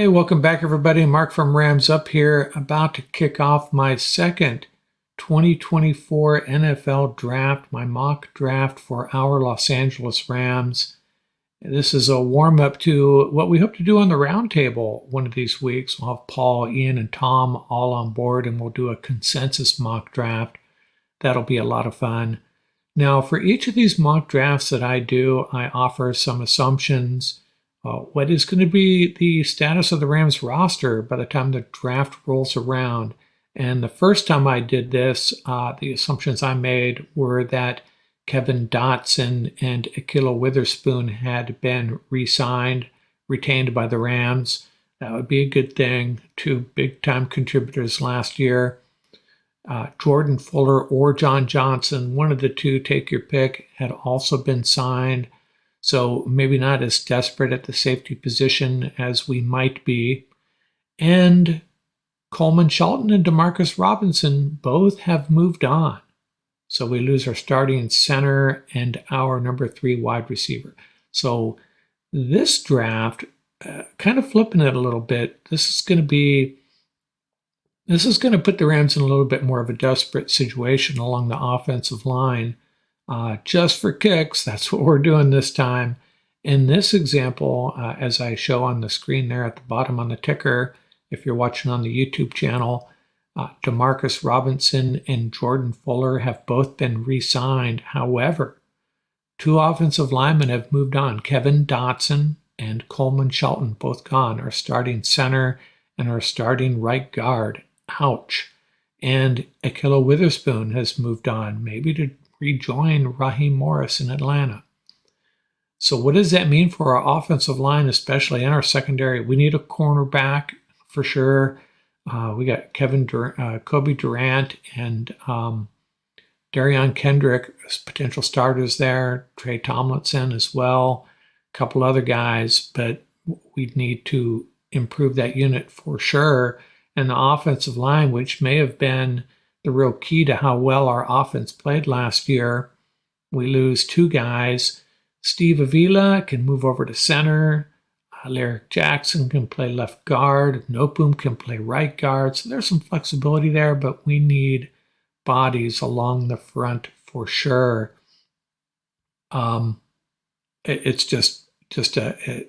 Hey, welcome back, everybody. Mark from Rams Up here, about to kick off my second 2024 NFL draft, my mock draft for our Los Angeles Rams. This is a warm-up to what we hope to do on the roundtable one of these weeks. We'll have Paul, Ian, and Tom all on board, and we'll do a consensus mock draft. That'll be a lot of fun. Now, for each of these mock drafts that I do, I offer some assumptions. What is going to be the status of the Rams roster by the time the draft rolls around? And the first time I did this, the assumptions I made were that Kevin Dotson and Akhello Witherspoon had been re-signed, retained by the Rams. That would be a good thing. Two big-time contributors last year. Jordan Fuller or John Johnson, one of the two, take your pick, had also been signed. So maybe not as desperate at the safety position as we might be. And Coleman Shelton and Demarcus Robinson both have moved on. So we lose our starting center and our number 3 wide receiver. So this draft, kind of flipping it a little bit, this is going to put the Rams in a little bit more of a desperate situation along the offensive line. Just for kicks, that's what we're doing this time. In this example, as I show on the screen there at the bottom on the ticker, if you're watching on the YouTube channel, Demarcus Robinson and Jordan Fuller have both been re-signed. However, 2 offensive linemen have moved on. Kevin Dotson and Coleman Shelton, both gone. Our starting center and our starting right guard. Ouch. And Akhello Witherspoon has moved on, maybe to rejoin Raheem Morris in Atlanta. So what does that mean for our offensive line, especially in our secondary? We need a cornerback for sure. We got Kobe Durant and Darion Kendrick as potential starters there. Trey Tomlinson as well. A couple other guys, but we need to improve that unit for sure. And the offensive line, which may have been the real key to how well our offense played last year. We lose 2 guys. Steve Avila can move over to center. Lyric Jackson can play left guard. Nopum can play right guard. So there's some flexibility there, but we need bodies along the front for sure. It's just a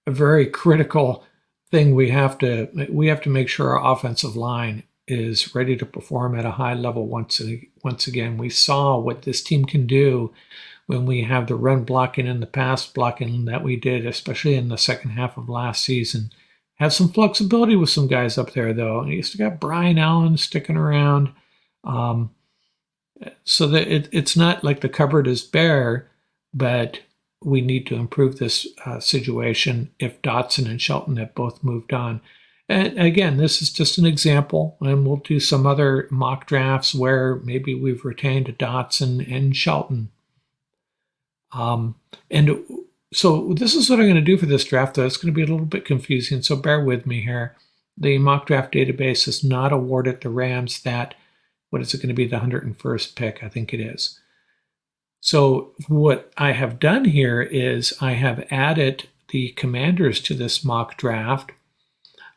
very critical thing. We have to make sure our offensive line is ready to perform at a high level once again. We saw what this team can do when we have the run blocking and the pass blocking that we did, especially in the second half of last season. Have some flexibility with some guys up there, though. You still got Brian Allen sticking around. So that it's not like the cupboard is bare, but we need to improve this situation if Dotson and Shelton have both moved on. And again, this is just an example, and we'll do some other mock drafts where maybe we've retained Dotson and Shelton. And so this is what I'm going to do for this draft, though. It's going to be a little bit confusing, so bear with me here. The mock draft database has not awarded the Rams that, what is it going to be, the 101st pick? I think it is. So what I have done here is I have added the Commanders to this mock draft.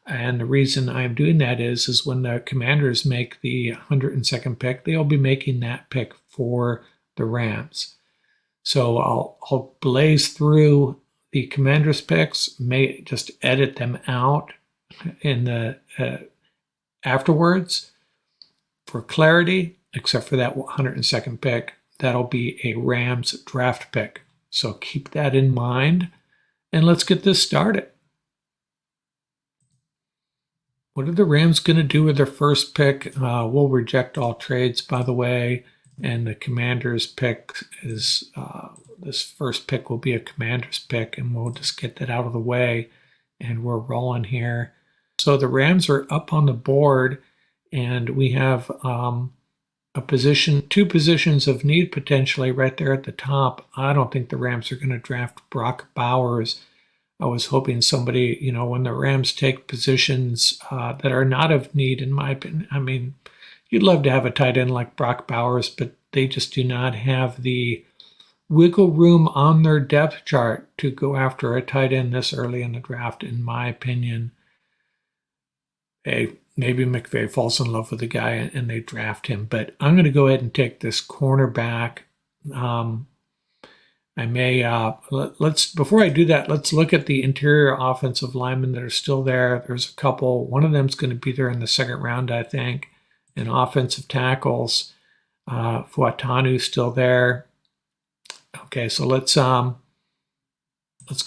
And the reason I'm doing that is when the Commanders make the 102nd pick, they'll be making that pick for the Rams. So I'll blaze through the Commanders picks, may just edit them out in the afterwards for clarity, except for that 102nd pick. That'll be a Rams draft pick. So keep that in mind, and let's get this started. What are the Rams going to do with their first pick? We'll reject all trades, by the way. And the Commanders pick is, this first pick will be a Commanders pick, and we'll just get that out of the way. And we're rolling here. So the Rams are up on the board, and we have two positions of need potentially right there at the top. I don't think the Rams are going to draft Brock Bowers. I was hoping somebody, when the Rams take positions that are not of need, in my opinion. I mean, you'd love to have a tight end like Brock Bowers, but they just do not have the wiggle room on their depth chart to go after a tight end this early in the draft, in my opinion. hey, maybe McVay falls in love with the guy and they draft him. But I'm going to go ahead and take this cornerback. I may let's before I do that, let's look at the interior offensive linemen that are still there. There's a couple. One of them's going to be there in the second round, I think. And offensive tackles, Fuatanu's still there. Okay, so let's go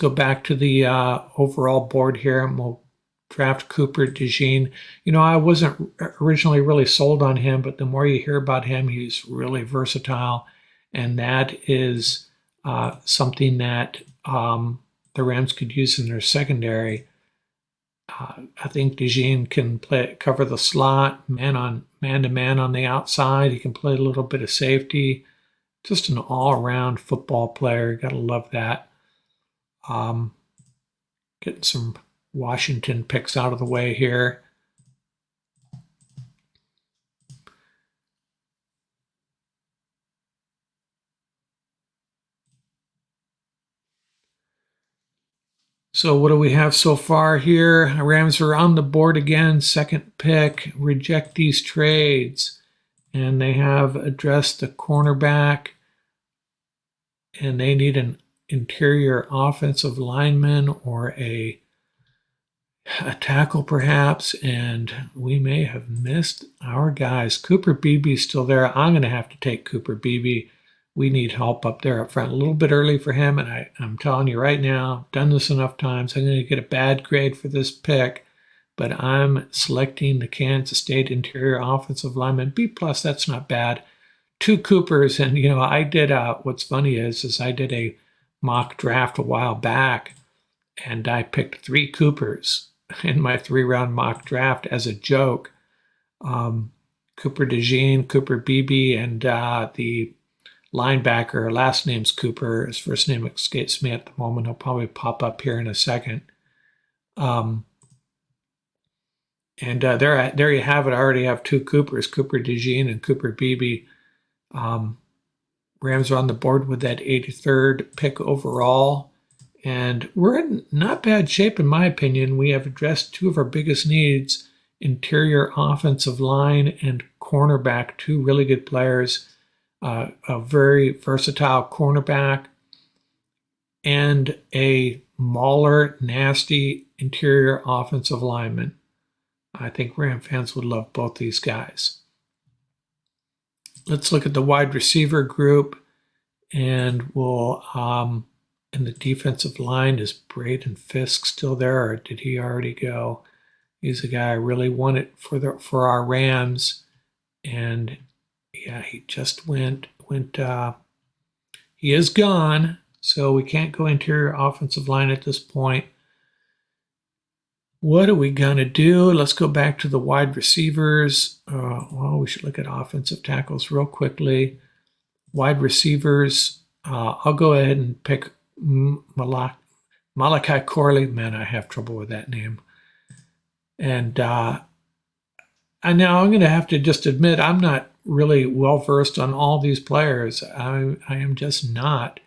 back to the overall board here, and we'll draft Cooper DeJean. You know, I wasn't originally really sold on him, but the more you hear about him, he's really versatile, and that is something that the Rams could use in their secondary. I think DeJean can cover the slot, man-to-man on the outside. He can play a little bit of safety. Just an all-around football player. Got to love that. Getting some Washington picks out of the way here. So what do we have so far here? Rams are on the board again, second pick. Reject these trades. And they have addressed the cornerback. And they need an interior offensive lineman or a tackle perhaps. And we may have missed our guys. Cooper Beebe's still there. I'm going to have to take Cooper Beebe. We need help up there up front. A little bit early for him, and I'm telling you right now, I've done this enough times. I'm going to get a bad grade for this pick, but I'm selecting the Kansas State interior offensive lineman. B+, that's not bad. 2 Coopers, and you know, I did, what's funny is I did a mock draft a while back, and I picked 3 Coopers in my 3-round mock draft as a joke. Cooper DeJean, Cooper Beebe, and the linebacker, last name's Cooper. His first name escapes me at the moment. He'll probably pop up here in a second. And there you have it. I already have 2 Coopers, Cooper DeJean and Cooper Beebe. Rams are on the board with that 83rd pick overall. And we're in not bad shape, in my opinion. We have addressed 2 of our biggest needs, interior offensive line and cornerback, 2 really good players. A very versatile cornerback, and a mauler, nasty interior offensive lineman. I think Ram fans would love both these guys. Let's look at the wide receiver group, and we'll, in the defensive line, is Braden Fisk still there, or did he already go? He's a guy I really wanted for our Rams, and yeah, he just went, he is gone, so we can't go interior offensive line at this point. What are we going to do? Let's go back to the wide receivers. Well, we should look at offensive tackles real quickly. Wide receivers, I'll go ahead and pick Malachi Corley. Man, I have trouble with that name. And now I'm going to have to just admit I'm not really well versed on all these players. I am just not,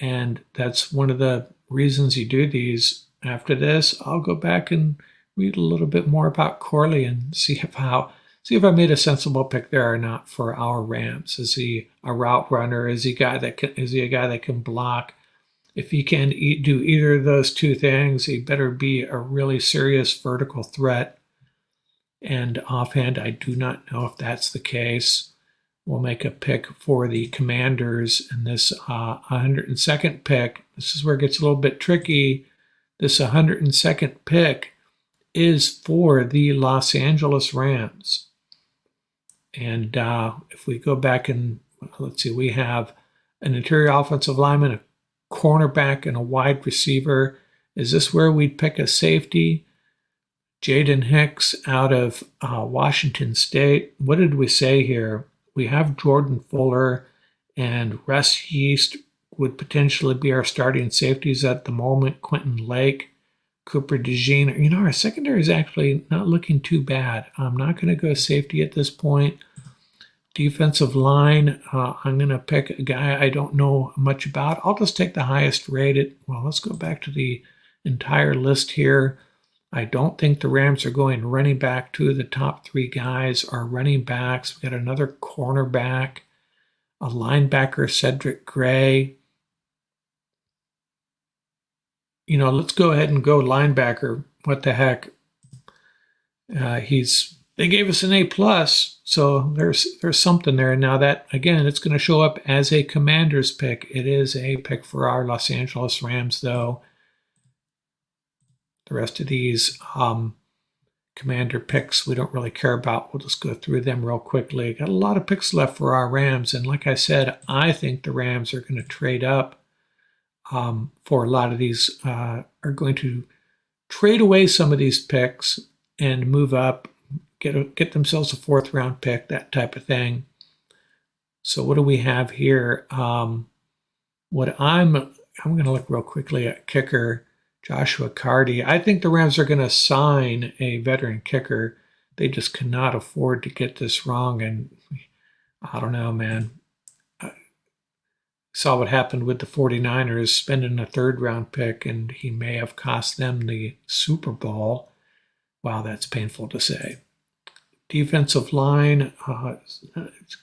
and that's one of the reasons you do these. After this, I'll go back and read a little bit more about Corley and see if I made a sensible pick there or not for our Rams. Is he a route runner? Is he a guy that can block? If he can do either of those 2 things, he better be a really serious vertical threat. And offhand, I do not know if that's the case. We'll make a pick for the Commanders in this 102nd pick. This is where it gets a little bit tricky. This 102nd pick is for the Los Angeles Rams. And if we go back and let's see, we have an interior offensive lineman, a cornerback, and a wide receiver. Is this where we'd pick a safety? Jaden Hicks out of Washington State. What did we say here? We have Jordan Fuller and Russ Yeast would potentially be our starting safeties at the moment. Quentin Lake, Cooper DeJean. You know, our secondary is actually not looking too bad. I'm not going to go safety at this point. Defensive line, I'm going to pick a guy I don't know much about. I'll just take the highest rated. Well, let's go back to the entire list here. I don't think the Rams are going running back. Two of the top three guys are running backs. We got another cornerback, a linebacker, Cedric Gray. You know, let's go ahead and go linebacker. What the heck? They gave us an A plus, so there's something there. Now that again, it's going to show up as a Commander's pick. It is a pick for our Los Angeles Rams, though. The rest of these Commander picks we don't really care about. We'll just go through them real quickly. Got a lot of picks left for our Rams, and like I said, I think the Rams are going to trade up for a lot of these. Are going to trade away some of these picks and move up, get themselves a fourth round pick, that type of thing. So what do we have here? What I'm going to look real quickly at kicker. Joshua Cardi. I think the Rams are going to sign a veteran kicker. They just cannot afford to get this wrong. And I don't know, man. I saw what happened with the 49ers spending a third round pick, and he may have cost them the Super Bowl. Wow, that's painful to say. Defensive line,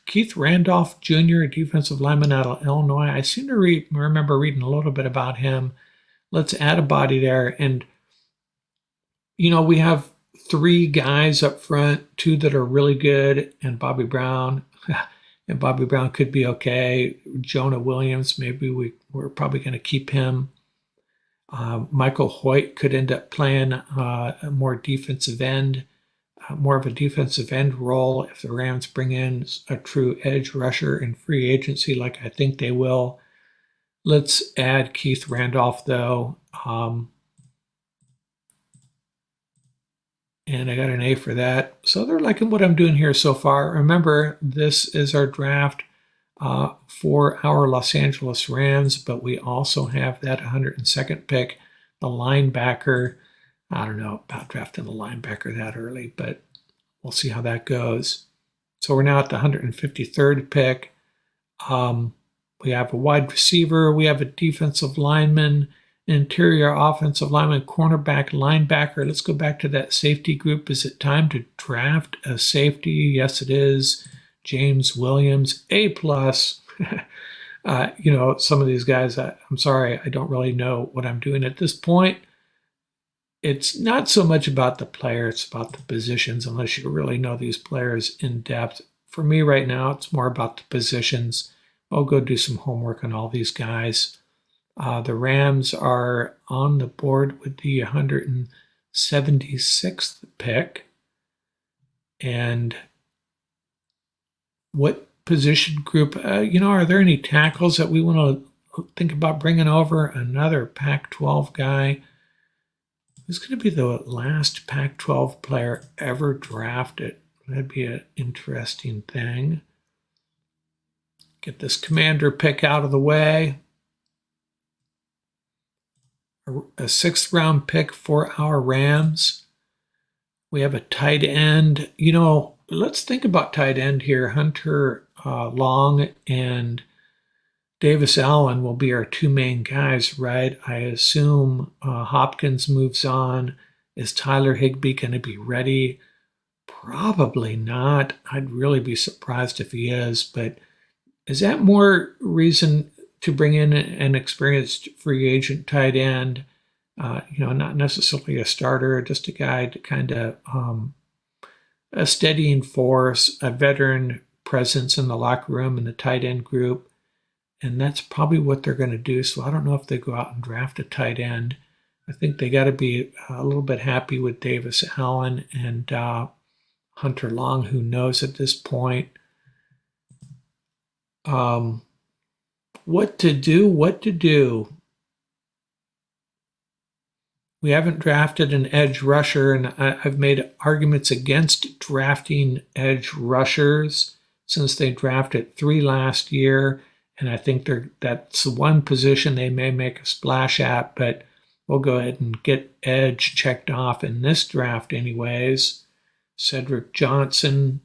Keith Randolph Jr., defensive lineman out of Illinois. I seem to remember reading a little bit about him. Let's add a body there. And, you know, we have three guys up front, two that are really good, and Bobby Brown. And Bobby Brown could be okay. Jonah Williams, maybe we're probably going to keep him. Michael Hoyt could end up playing a more defensive end, more of a defensive end role if the Rams bring in a true edge rusher in free agency like I think they will. Let's add Keith Randolph, though. And I got an A for that. So they're liking what I'm doing here so far. Remember, this is our draft for our Los Angeles Rams, but we also have that 102nd pick, the linebacker. I don't know about drafting the linebacker that early, but we'll see how that goes. So we're now at the 153rd pick. We have a wide receiver. We have a defensive lineman, interior offensive lineman, cornerback, linebacker. Let's go back to that safety group. Is it time to draft a safety? Yes, it is. James Williams, A plus. You know, some of these guys, I'm sorry, I don't really know what I'm doing at this point. It's not so much about the player, it's about the positions, unless you really know these players in depth. For me right now, it's more about the positions. I'll go do some homework on all these guys. The Rams are on the board with the 176th pick. And what position group, are there any tackles that we want to think about bringing over? Another Pac-12 guy. Who's going to be the last Pac-12 player ever drafted? That'd be an interesting thing. Get this commander pick out of the way. A sixth round pick for our Rams. We have a tight end. You know, let's think about tight end here. Hunter Long and Davis Allen will be our two main guys, right? I assume Hopkins moves on. Is Tyler Higbee going to be ready? Probably not. I'd really be surprised if he is, but is that more reason to bring in an experienced free agent tight end? Not necessarily a starter, just a guy to kind of a steadying force, a veteran presence in the locker room and the tight end group. And that's probably what they're going to do. So I don't know if they go out and draft a tight end. I think they got to be a little bit happy with Davis Allen and Hunter Long, who knows at this point. What to do. We haven't drafted an edge rusher, and I've made arguments against drafting edge rushers since they drafted 3 last year, and I think that's one position they may make a splash at, but we'll go ahead and get edge checked off in this draft anyways. Cedric Johnson.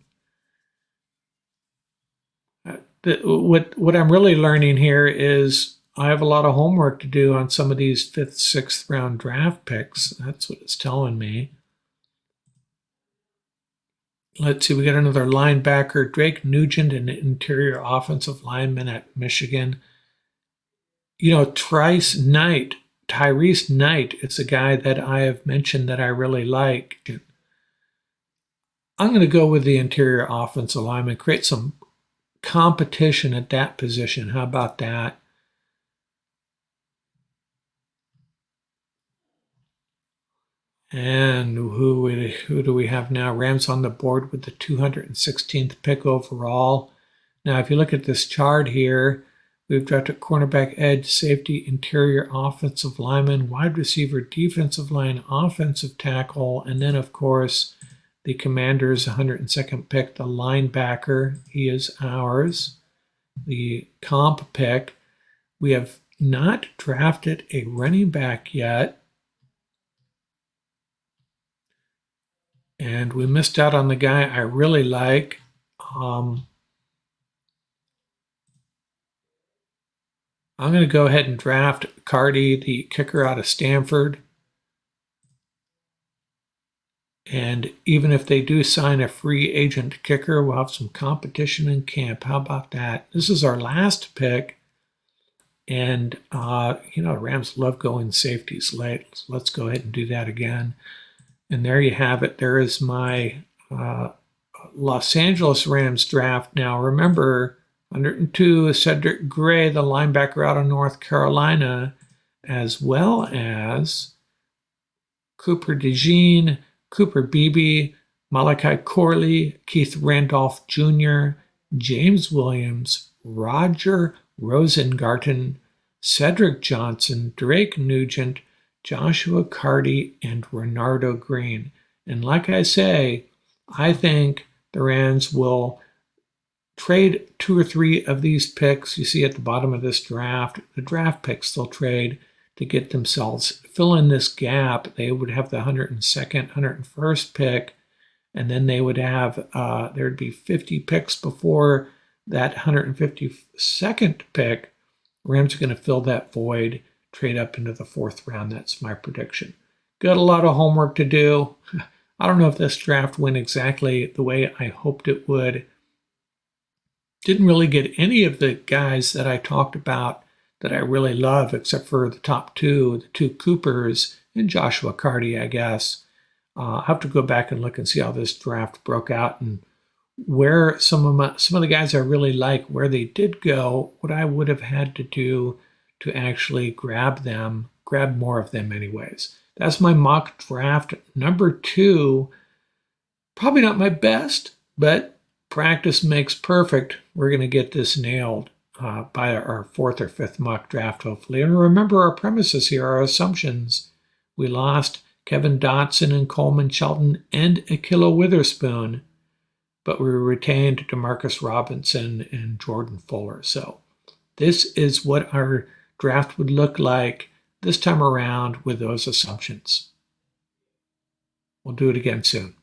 What I'm really learning here is I have a lot of homework to do on some of these 5th, 6th round draft picks. That's what it's telling me. Let's see, we got another linebacker, Drake Nugent, an interior offensive lineman at Michigan. You know, Tyrese Knight, it's a guy that I have mentioned that I really like. I'm going to go with the interior offensive lineman, create some competition at that position. How about that? And who do we have now? Rams on the board with the 216th pick overall. Now, if you look at this chart here, we've drafted cornerback, edge, safety, interior, offensive lineman, wide receiver, defensive line, offensive tackle, and then, of course, the Commanders' 102nd pick, the linebacker. He is ours. The comp pick. We have not drafted a running back yet. And we missed out on the guy I really like. I'm going to go ahead and draft Cardi, the kicker out of Stanford. And even if they do sign a free agent kicker, we'll have some competition in camp. How about that? This is our last pick. And, you know, Rams love going safeties late. So let's go ahead and do that again. And there you have it. There is my Los Angeles Rams draft. Now, remember, 102 is Cedric Gray, the linebacker out of North Carolina, as well as Cooper DeJean, Cooper Beebe, Malachi Corley, Keith Randolph Jr., James Williams, Roger Rosengarten, Cedric Johnson, Drake Nugent, Joshua Cardi, and Renardo Green. And like I say, I think the Rams will trade 2 or 3 of these picks you see at the bottom of this draft. The draft picks they'll trade to get themselves, fill in this gap. They would have the 102nd, 101st pick, and then they would have, there'd be 50 picks before that 152nd pick. Rams are going to fill that void, trade up into the 4th round. That's my prediction. Got a lot of homework to do. I don't know if this draft went exactly the way I hoped it would. Didn't really get any of the guys that I talked about that I really love, except for the top 2, the 2 Coopers and Joshua Cardi, I guess. I'll have to go back and look and see how this draft broke out and where some of the guys I really like, where they did go, what I would have had to do to actually grab more of them anyways. That's my mock draft number 2. Probably not my best, but practice makes perfect. We're going to get this nailed by our 4th or 5th mock draft, hopefully. And remember our premises here, our assumptions. We lost Kevin Dotson and Coleman Shelton and Akhello Witherspoon, but we retained Demarcus Robinson and Jordan Fuller. So this is what our draft would look like this time around with those assumptions. We'll do it again soon.